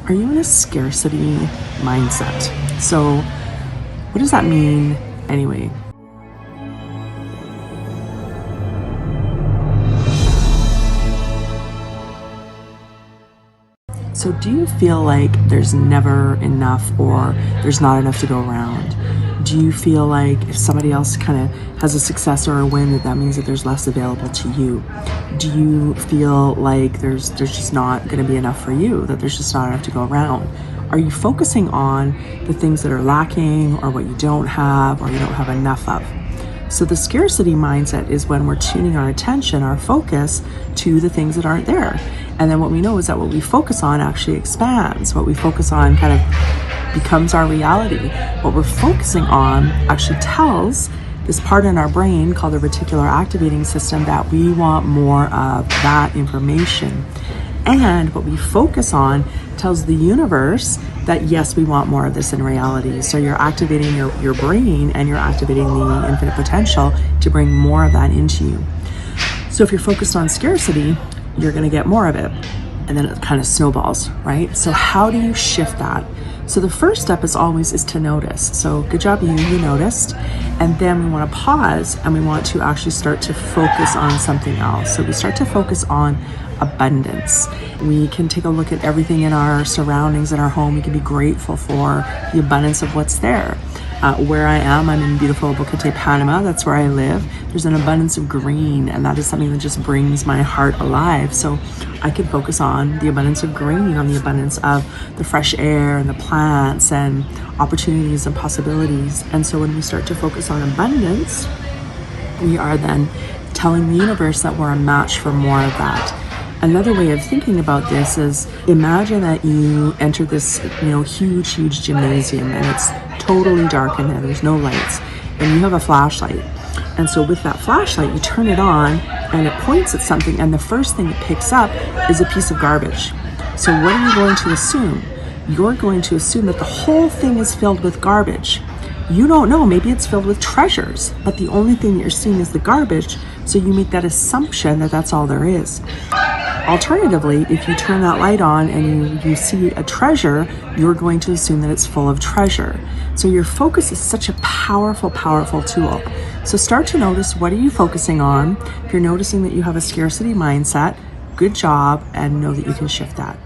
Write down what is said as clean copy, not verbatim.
Are you in a scarcity mindset? So what does that mean anyway? So do you feel like there's never enough or there's not enough to go around? Do you feel like if somebody else kind of has a success or a win, that means that there's less available to you? Do you feel like there's just not going to be enough for you, that there's just not enough to go around? Are you focusing on the things that are lacking or what you don't have or you don't have enough of? So the scarcity mindset is when we're tuning our attention, our focus to the things that aren't there. And then what we know is that what we focus on actually expands. What we focus on kind of becomes our reality. What we're focusing on actually tells this part in our brain called the reticular activating system that we want more of that information. And what we focus on tells the universe that yes, we want more of this in reality. So you're activating your brain and you're activating the infinite potential to bring more of that into you. So if you're focused on scarcity, you're going to get more of it. And then it kind of snowballs, right? So how do you shift that? So the first step is to notice. So good job, you noticed. And then we want to pause and we want to actually start to focus on something else. So we start to focus on abundance. We can take a look at everything in our surroundings in our home. We can be grateful for the abundance of what's there. Where I am, I'm in beautiful Bocate, Panama. That's where I live. There's an abundance of green, and that is something that just brings my heart alive. So I can focus on the abundance of green, on the abundance of the fresh air and the plants and opportunities and possibilities. And so when we start to focus on abundance, we are then telling the universe that we're a match for more of that. Another way of thinking about this is imagine that you enter this, huge gymnasium and it's totally dark in there. There's no lights and you have a flashlight. And so with that flashlight, you turn it on and it points at something and the first thing it picks up is a piece of garbage. So what are you going to assume? You're going to assume that the whole thing is filled with garbage. You don't know, maybe it's filled with treasures, but the only thing you're seeing is the garbage. So you make that assumption that that's all there is. Alternatively, if you turn that light on and you see a treasure, you're going to assume that it's full of treasure. So your focus is such a powerful tool. So start to notice, what are you focusing on? If you're noticing that you have a scarcity mindset, good job, and know that you can shift that.